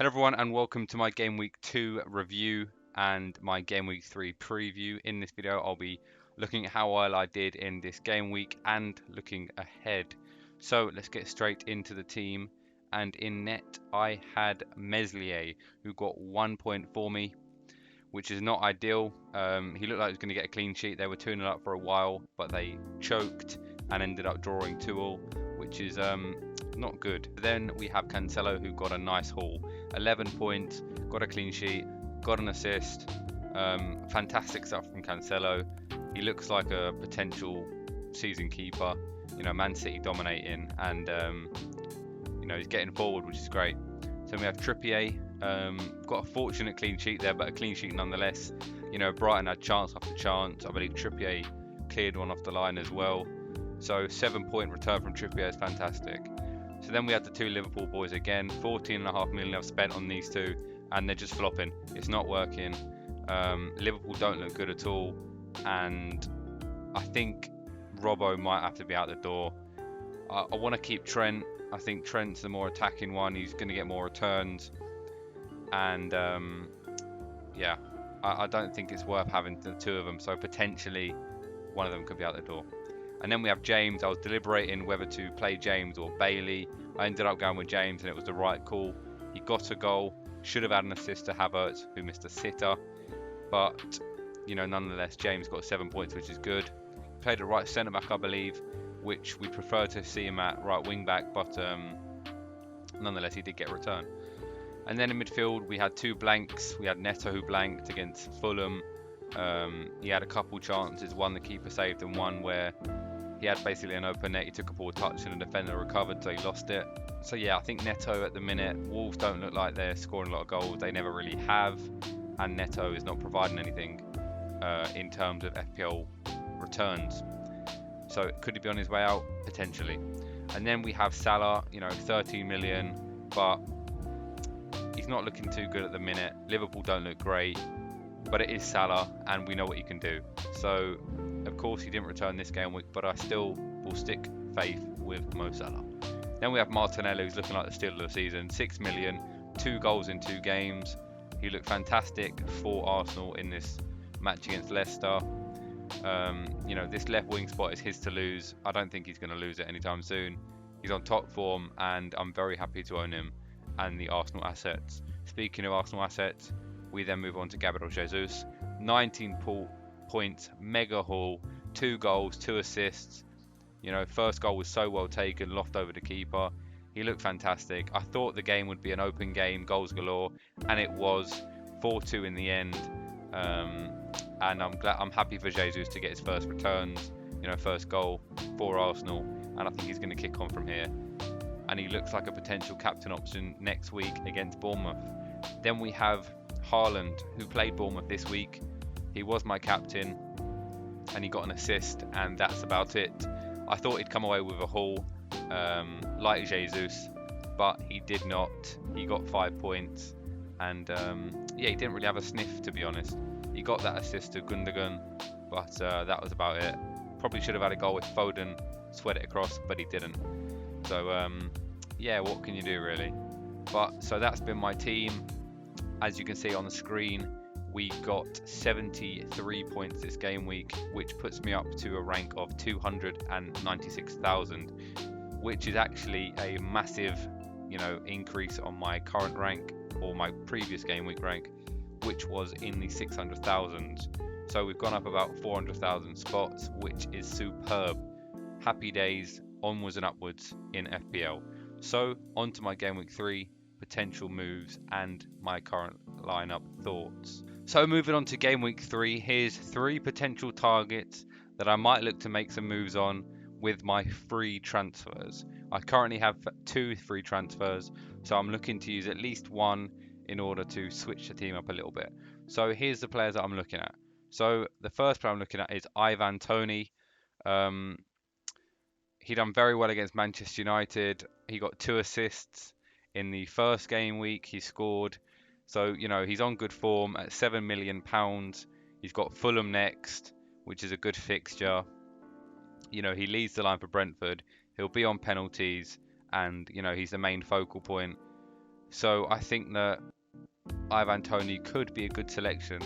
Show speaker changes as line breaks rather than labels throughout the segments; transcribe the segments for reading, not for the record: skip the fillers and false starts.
Hello everyone and welcome to my Game Week 2 review and my Game Week 3 preview. In this video I'll be looking at how well I did in this game week and looking ahead. So let's get straight into the team, and in net I had Meslier, who got 1 point for me, which is not ideal. He looked like he was going to get a clean sheet. They were 2-0 up for a while but they choked and ended up drawing 2-2, which is not good. Then we have Cancelo, who got a nice haul, 11 points, got a clean sheet, got an assist. Fantastic stuff from Cancelo. He looks like a potential season keeper. You know, Man City dominating, and you know, he's getting forward, which is great. So we have Trippier, got a fortunate clean sheet there, but a clean sheet nonetheless. You know, Brighton had chance after chance. I believe Trippier cleared one off the line as well. So 7-point return from Trippier is fantastic. So then we had the two Liverpool boys again. 14.5 million I've spent on these two, and they're just flopping. It's not working. Liverpool don't look good at all, and I think Robbo might have to be out the door. I want to keep Trent. I think Trent's the more attacking one. He's going to get more returns, and yeah, I don't think it's worth having the two of them. So potentially one of them could be out the door. And then we have James. I was deliberating whether to play James or Bailey. I ended up going with James, and it was the right call. He got a goal. Should have had an assist to Havertz, who missed a sitter. But, you know, nonetheless, James got 7 points, which is good. Played a right centre-back, I believe, which we prefer to see him at right wing-back. But nonetheless, he did get a return. And then in midfield, we had two blanks. We had Neto, who blanked against Fulham. He had a couple chances. One the keeper saved, and one where he had basically an open net. He took a poor touch and the defender recovered, so he lost it. So yeah, I think Neto at the minute, Wolves don't look like they're scoring a lot of goals. They never really have, and Neto is not providing anything in terms of FPL returns. So could he be on his way out? Potentially. And then we have Salah, you know, 13 million, but he's not looking too good at the minute. Liverpool don't look great, but it is Salah, and we know what he can do. So of course, he didn't return this game week, but I still will stick faith with Mo Salah. Then we have Martinelli, who's looking like the steal of the season. 6 million, 2 goals in 2 games. He looked fantastic for Arsenal in this match against Leicester. You know, this left wing spot is his to lose. I don't think he's going to lose it anytime soon. He's on top form, and I'm very happy to own him and the Arsenal assets. Speaking of Arsenal assets, we then move on to Gabriel Jesus. 19 points, mega haul, 2 goals, 2 assists. You know, first goal was so well taken, loft over the keeper. He looked fantastic. I thought the game would be an open game, goals galore, and it was 4-2 in the end. And I'm happy for Jesus to get his first returns, you know, first goal for Arsenal, and I think he's going to kick on from here. And he looks like a potential captain option next week against Bournemouth. Then we have Haaland, who played Bournemouth this week. He was my captain, and he got an assist, and that's about it. I thought he'd come away with a haul, like Jesus, but he did not. He got 5 points, and yeah, he didn't really have a sniff, to be honest. He got that assist to Gundogan, but that was about it. Probably should have had a goal with Foden, sweat it across, but he didn't. So yeah, what can you do really? But so that's been my team. As you can see on the screen, we got 73 points this game week, which puts me up to a rank of 296,000, which is actually a massive, you know, increase on my current rank or my previous game week rank, which was in the 600,000. So we've gone up about 400,000 spots, which is superb. Happy days, onwards and upwards in FPL. So on to my game week 3 potential moves and my current lineup thoughts. So moving on to game week 3, here's 3 potential targets that I might look to make some moves on with my free transfers. I currently have 2 free transfers, so I'm looking to use at least 1 in order to switch the team up a little bit. So here's the players that I'm looking at. So the first player I'm looking at is Ivan Toney. He done very well against Manchester United. He got 2 assists in the first game week. He scored. So, you know, he's on good form at £7 million. He's got Fulham next, which is a good fixture. You know, he leads the line for Brentford. He'll be on penalties, and, you know, he's the main focal point. So I think that Ivan Toney could be a good selection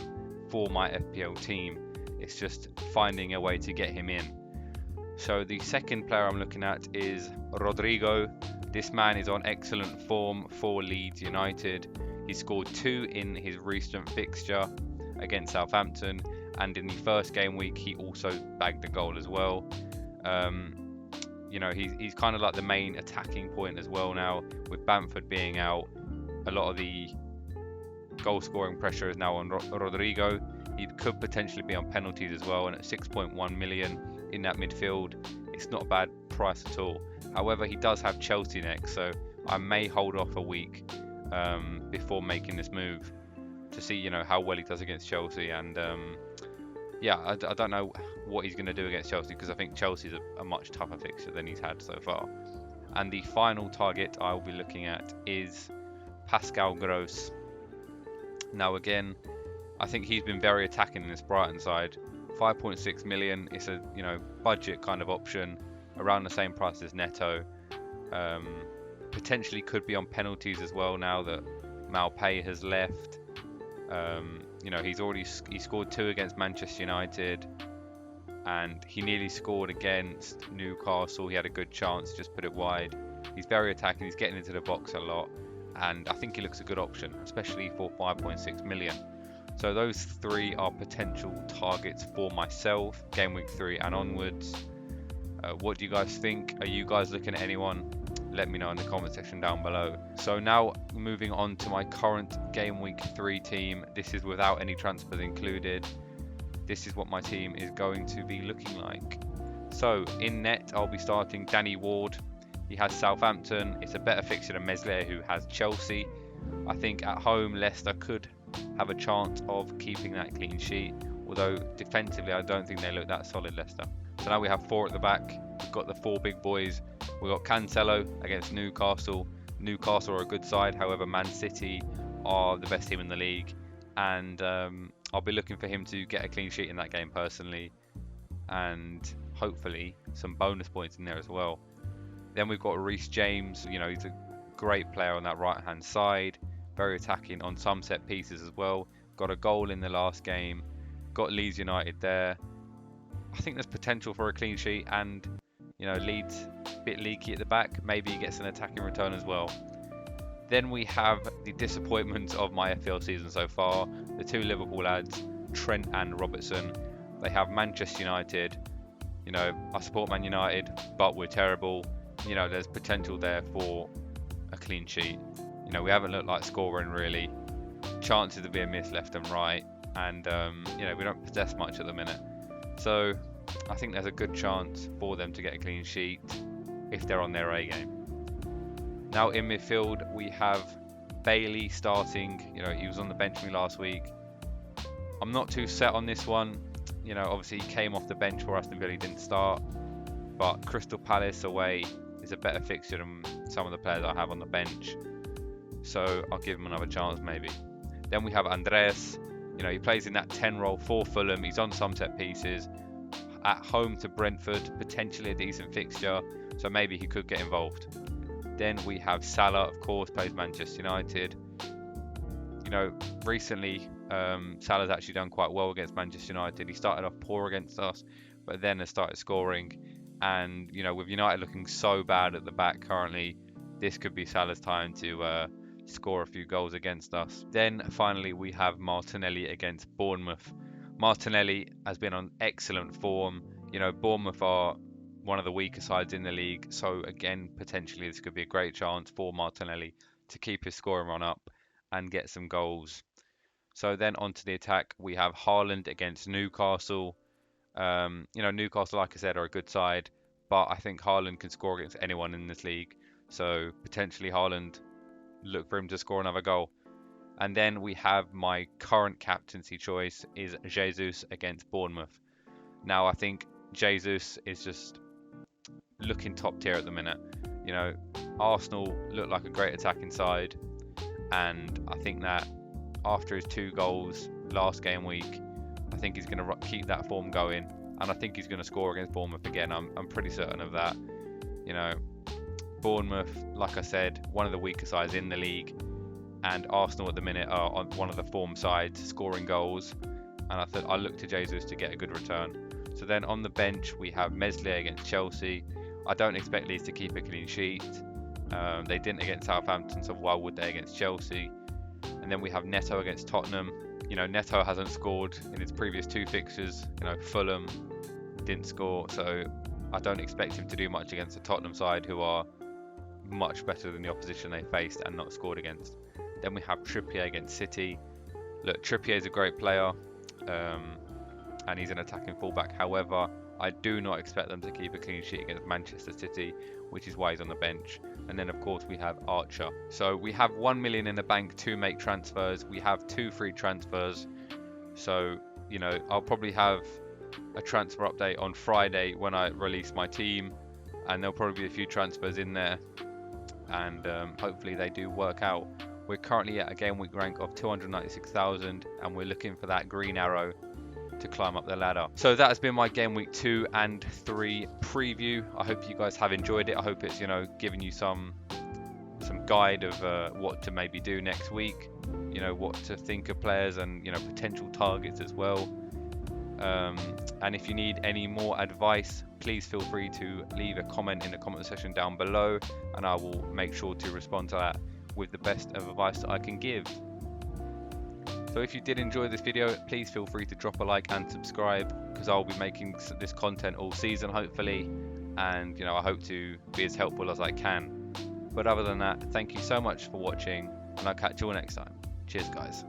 for my FPL team. It's just finding a way to get him in. So the second player I'm looking at is Rodrigo. This man is on excellent form for Leeds United. He scored 2 in his recent fixture against Southampton, and in the first game week he also bagged a goal as well. You know, he's kind of like the main attacking point as well now. With Bamford being out, a lot of the goal scoring pressure is now on Rodrigo. He could potentially be on penalties as well, and at 6.1 million in that midfield, it's not a bad price at all. However, he does have Chelsea next, so I may hold off a week before making this move to see, you know, how well he does against Chelsea. And yeah, I don't know what he's going to do against Chelsea, because I think Chelsea's a much tougher fixture than he's had so far. And the final target I will be looking at is Pascal Gross. Now again, I think he's been very attacking in this Brighton side. 5.6 million, it's a, you know, budget kind of option, around the same price as Neto. Potentially could be on penalties as well now that Maupay has left. You know, he scored 2 against Manchester United, and he nearly scored against Newcastle. He had a good chance, just put it wide. He's very attacking, he's getting into the box a lot, and I think he looks a good option, especially for 5.6 million. So those 3 are potential targets for myself, game week 3 and onwards. What do you guys think? Are you guys looking at anyone? Let me know in the comment section down below. So now moving on to my current game week 3 team. This is without any transfers included. This is what my team is going to be looking like. So in net, I'll be starting Danny Ward. He has Southampton. It's a better fixture than Meslier, who has Chelsea. I think at home, Leicester could have a chance of keeping that clean sheet, although defensively I don't think they look that solid, Leicester. So now we have 4 at the back. We've got the 4 big boys. We've got Cancelo against Newcastle. Newcastle are a good side, however Man City are the best team in the league, and I'll be looking for him to get a clean sheet in that game personally, and hopefully some bonus points in there as well. Then we've got Reece James. You know, he's a great player on that right hand side, very attacking on some set pieces as well. Got a goal in the last game, got Leeds United there. I think there's potential for a clean sheet, and you know, Leeds a bit leaky at the back, maybe he gets an attacking return as well. Then we have the disappointments of my FPL season so far, the 2 Liverpool lads, Trent and Robertson. They have Manchester United. You know, I support Man United, but we're terrible. You know, there's potential there for a clean sheet. You know, we haven't looked like scoring really. Chances of being missed left and right, and you know, we don't possess much at the minute. So I think there's a good chance for them to get a clean sheet if they're on their A game. Now in midfield we have Bailey starting. You know, he was on the bench for me last week. I'm not too set on this one. You know, obviously he came off the bench for Aston Villa, he didn't start, but Crystal Palace away is a better fixture than some of the players I have on the bench, so I'll give him another chance maybe. Then we have Andreas. You know, he plays in that 10 role for Fulham. He's on some set pieces. At home to Brentford, potentially a decent fixture, so maybe he could get involved. Then we have Salah, of course, plays Manchester United. You know, recently Salah's actually done quite well against Manchester United. He started off poor against us, but then has started scoring. And you know, with United looking so bad at the back currently, this could be Salah's time to score a few goals against us. Then finally we have Martinelli against Bournemouth. Martinelli has been on excellent form. You know, Bournemouth are one of the weaker sides in the league, so again, potentially this could be a great chance for Martinelli to keep his scoring run up and get some goals. So then onto the attack, we have Haaland against Newcastle. You know, Newcastle, like I said, are a good side, but I think Haaland can score against anyone in this league, so potentially Haaland, look for him to score another goal. And then we have my current captaincy choice is Jesus against Bournemouth. Now I think Jesus is just looking top tier at the minute. You know, Arsenal look like a great attacking side, and I think that after his 2 goals last game week, I think he's going to keep that form going, and I think he's going to score against Bournemouth again. I'm pretty certain of that. You know, Bournemouth, like I said, one of the weaker sides in the league. and Arsenal at the minute are on one of the form sides scoring goals, and I thought I look to Jesus to get a good return. So then on the bench we have Meslier against Chelsea. I don't expect Leeds to keep a clean sheet. They didn't against Southampton, so why would they against Chelsea? And then we have Neto against Tottenham. You know, Neto hasn't scored in his previous 2 fixtures. You know, Fulham didn't score, so I don't expect him to do much against the Tottenham side, who are much better than the opposition they faced and not scored against. Then we have Trippier against City. Look, Trippier is a great player, and he's an attacking fullback. However, I do not expect them to keep a clean sheet against Manchester City, which is why he's on the bench. And then of course we have Archer. So we have 1 million in the bank to make transfers. We have 2 free transfers. So, you know, I'll probably have a transfer update on Friday when I release my team, and there'll probably be a few transfers in there, and hopefully they do work out. We're currently at a game week rank of 296,000, and we're looking for that green arrow to climb up the ladder. So that has been my game week 2 and 3 preview. I hope you guys have enjoyed it. I hope it's, you know, giving you some guide of what to maybe do next week, you know, what to think of players, and, you know, potential targets as well. And if you need any more advice, please feel free to leave a comment in the comment section down below, and I will make sure to respond to that with the best of advice that I can give. So if you did enjoy this video, please feel free to drop a like and subscribe, because I'll be making this content all season hopefully, and, you know, I hope to be as helpful as I can. But other than that, thank you so much for watching, and I'll catch you all next time. Cheers guys.